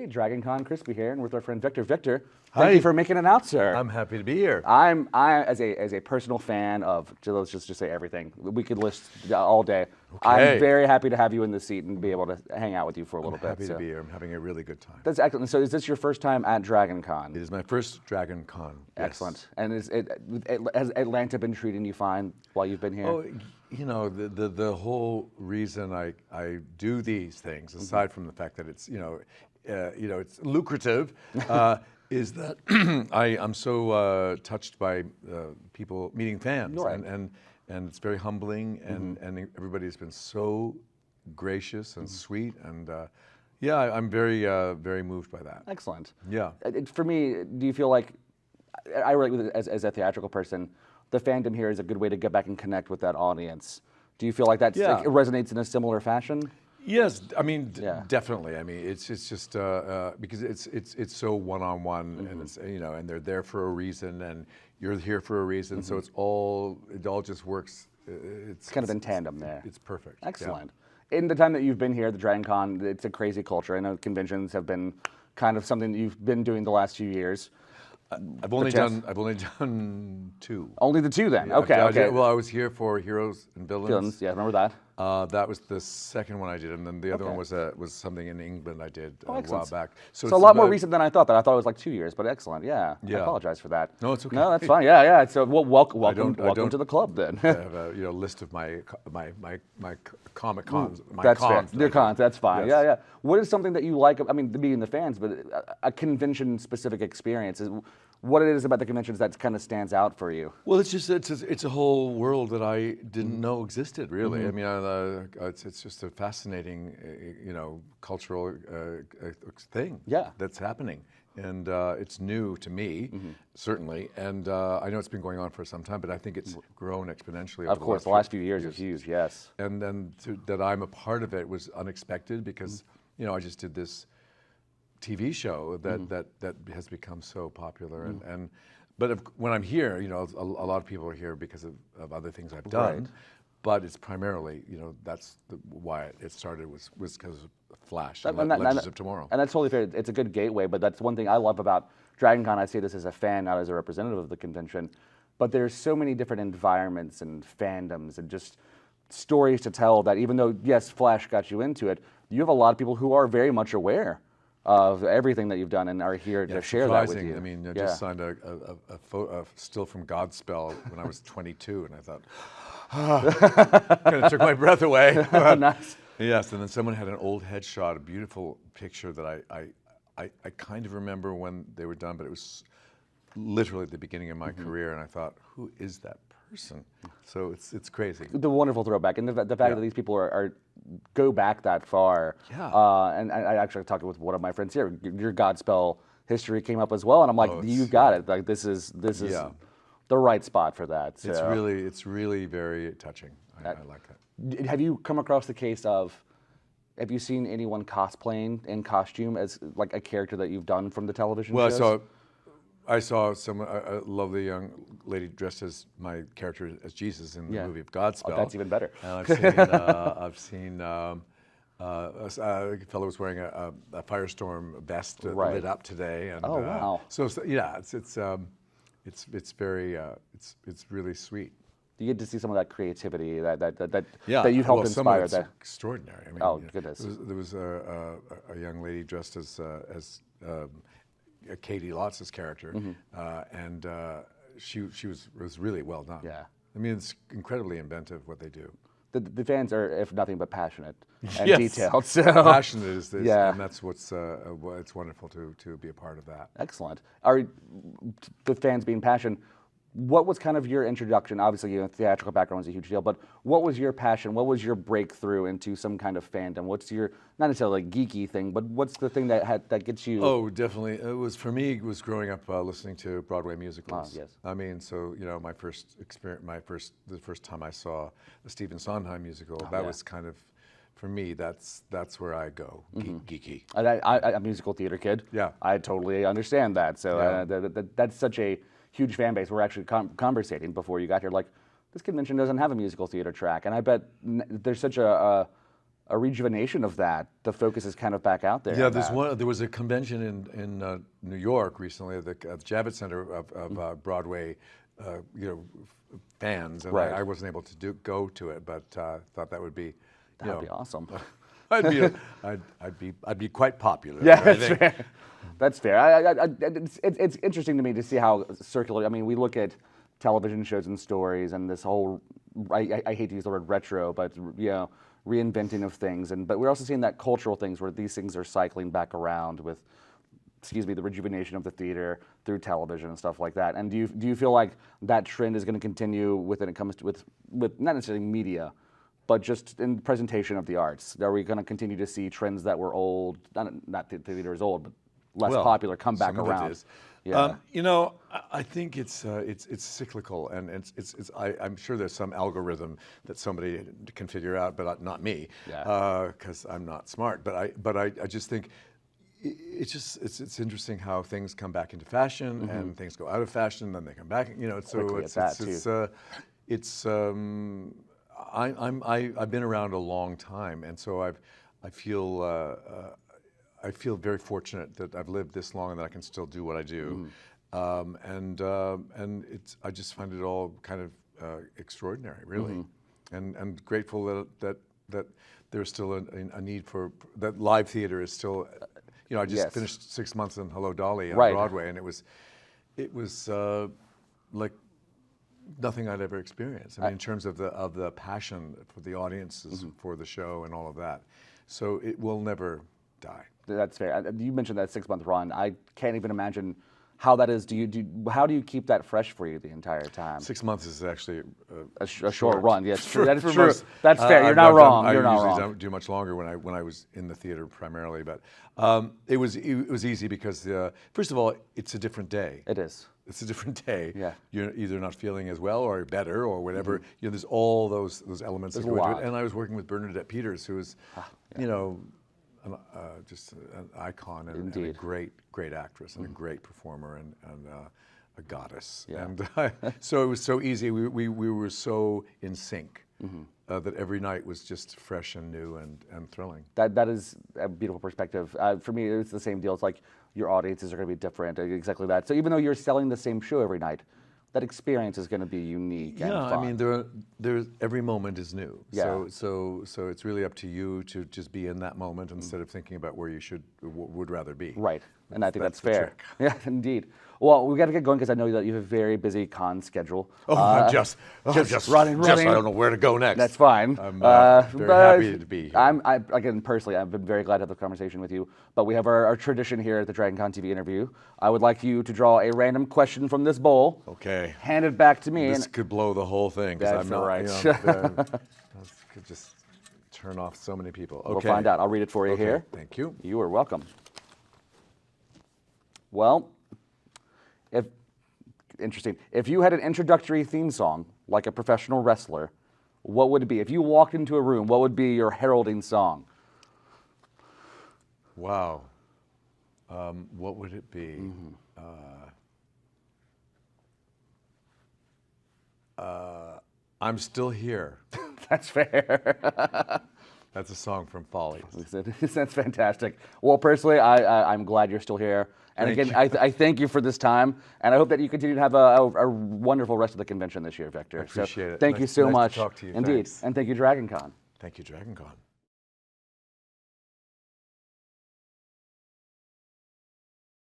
Dragon Con, Crispy here, and with our friend Victor. Victor, Hi. thank you for making it out, sir. I'm happy to be here. I as a personal fan of, let's just say everything. We could list all day. Okay. I'm very happy to have you in the seat and be able to hang out with you for a little bit. Happy to be here. I'm having a really good time. That's excellent. So is this your first time at Dragon Con? It is my first Dragon Con. Yes. Excellent. And has Atlanta been treating you fine while you've been here? Oh, you know, the whole reason I do these things, aside from the fact that it's it's lucrative, is that I'm so touched by people meeting fans, Right. and it's very humbling, and everybody's been so gracious and sweet, and yeah, I'm very moved by that. Excellent. Yeah. For me, do you feel like, I relate with it as a theatrical person, the fandom here is a good way to get back and connect with that audience. Do you feel like that Yeah. it resonates in a similar fashion? Yes, I mean Yeah. definitely. I mean it's just because it's so one-on-one, and it's and they're there for a reason, and you're here for a reason. So it all just works. It's Kind of in tandem there. It's perfect. Excellent. In the time that you've been here at the Dragon Con, it's a crazy culture. I know conventions have been kind of something that you've been doing the last few years. I've only done two. Only the two then? Yeah, Okay, okay. Well, I was here for Heroes and Villains. Yeah, remember that? That was the second one I did, and then the other Okay. one was something in England I did a while excellent. back. So it's a lot more about- recent than I thought. That I thought it was like 2 years, but excellent. Yeah. I Yeah. apologize for that. No, it's okay. No, that's fine. Yeah, yeah. So welcome I don't- to the club then. I have a list of my Comic Cons. My That's cons. fair. Your cons, that's fine. Yes. Yeah, yeah. What is something that you like? I mean, being the fans, but a convention-specific experience is what it is about the conventions that kind of stands out for you. Well, it's a whole world that I didn't know existed. Really, I mean, it's just a fascinating, cultural thing. Yeah. That's happening, and it's new to me, certainly. And I know it's been going on for some time, but I think it's grown exponentially. Of course, the last few years is huge. Yes. And then that I'm a part of it was unexpected because I just did this TV show that has become so popular, but when I'm here, a lot of people are here because of other things I've done, Right. but it's primarily, that's why it started was because of Flash and And Legends of Tomorrow. And that's totally fair. It's a good gateway, but that's one thing I love about Dragon Con. I say this as a fan, not as a representative of the convention, but there's so many different environments and fandoms and just stories to tell that even though, yes, Flash got you into it, you have a lot of people who are very much aware of everything that you've done and are here to share that with you. I mean, I just signed a still from Godspell when I was 22, and I thought, kind of took my breath away. Nice. Yes, and then someone had an old headshot, a beautiful picture that I kind of remember when they were done, but it was literally at the beginning of my career, and I thought, who is that person? So it's crazy. The wonderful throwback, and the fact that these people are go back that far. Yeah. And I actually talked with one of my friends here. Your Godspell history came up as well, and I'm like, you got it. Like this is the right spot for that. So. It's really very touching. I like that. Have you come across the case of? Have you seen anyone cosplaying in costume as like a character that you've done from the television shows? I saw a lovely young lady dressed as my character as Jesus in the movie of Godspell. Oh, that's even better. And I've seen a fellow was wearing a Firestorm vest lit up today. And, oh wow! So yeah, it's very it's really sweet. You get to see some of that creativity that Yeah, that you helped some of inspire. it's That extraordinary. I mean, oh goodness! There was a young lady dressed as Katie Lotz's character, and she was really well done. Yeah. I mean, it's incredibly inventive what they do. The fans are, if nothing but passionate and Yes. detailed. So Passionate is this, Yeah. and that's it's wonderful to be a part of that. excellent. Are the fans being passionate? What was kind of your introduction? Obviously, theatrical background was a huge deal, but what was your passion? What was your breakthrough into some kind of fandom? What's your, not necessarily like geeky thing, but what's the thing that gets you? Oh, definitely. It was for me. It was growing up listening to Broadway musicals. Yes. I mean, so my first experience, the first time I saw the Stephen Sondheim musical, that was kind of, for me, that's where I go, geeky. I'm a musical theater kid. Yeah. I totally understand that. So Yeah. that's such a huge fan base. We're actually conversating before you got here. Like, this convention doesn't have a musical theater track, and I bet there's such a a rejuvenation of that. The focus is kind of back out there. Yeah, on that. there was a convention in New York recently at the Javits Center of Broadway, fans, and Right. I wasn't able to go to it, but thought that would be, That'd be awesome. I'd be quite popular. Yeah, I that's think. fair. That's fair. It's interesting to me to see how circular. I mean, we look at television shows and stories, and this whole. I hate to use the word retro, but reinventing of things, but we're also seeing that cultural things where these things are cycling back around with, the rejuvenation of the theater through television and stuff like that. And do you feel like that trend is going to continue when it comes to with not necessarily media, but just in presentation of the arts? Are we going to continue to see trends that were old, not the theater is old, but less popular, come back some of around? it is. Yeah. I think it's cyclical, and I'm sure there's some algorithm that somebody can figure out, but not me, because I'm not smart. But I just think it's interesting how things come back into fashion, and things go out of fashion, then they come back. I've been around a long time, and so I feel very fortunate that I've lived this long and that I can still do what I do, and I just find it all kind of extraordinary, really, and grateful that there's still a need for that. Live theater is still, I just finished 6 months in Hello Dolly on Broadway, and it was like nothing I'd ever experienced. I mean, in terms of the passion for the audiences for the show and all of that, so it will never die. That's fair. You mentioned that 6-month run. I can't even imagine how that is. How do you keep that fresh for you the entire time? 6 months is actually a short run. Yes, for, that is for true. most, That's fair. You're not wrong. You're not wrong. I usually don't do much longer when I was in the theater primarily, but it was easy because first of all, it's a different day. It is. It's a different day. Yeah. You're either not feeling as well or better or whatever. There's all those elements that go into it. And I was working with Bernadette Peters, who is, just an icon and a great actress and a great performer and a goddess. Yeah. And so it was so easy. We were so in sync that every night was just fresh and new and thrilling. That is a beautiful perspective. For me, it's the same deal. It's like your audiences are going to be different, exactly that. So even though you're selling the same show every night, that experience is going to be unique and fun. I mean, there's every moment is new. Yeah. So it's really up to you to just be in that moment instead of thinking about where you would rather be. Right, and I think that's the fair. trick. Yeah, indeed. Well, we got to get going because I know that you have a very busy con schedule. I'm just running. I don't know where to go next. That's fine. I'm very happy to be here. Again, personally, I've been very glad to have the conversation with you. But we have our tradition here at the DragonConTV interview. I would like you to draw a random question from this bowl. Okay. Hand it back to me. This could blow the whole thing because That's I'm not right. This could just turn off so many people. Okay. We'll find out. I'll read it for you here. Thank you. You are welcome. Well, interesting. If you had an introductory theme song, like a professional wrestler, what would it be? If you walked into a room, what would be your heralding song? Wow. What would it be? I'm Still Here. That's fair. That's a song from Follies. That's fantastic. Well, personally, I'm glad you're still here. And again, I thank you for this time, and I hope that you continue to have a wonderful rest of the convention this year, Victor. I appreciate it. Thank you so much. Nice to talk to you. Indeed. Thanks. And thank you, DragonCon. Thank you, DragonCon.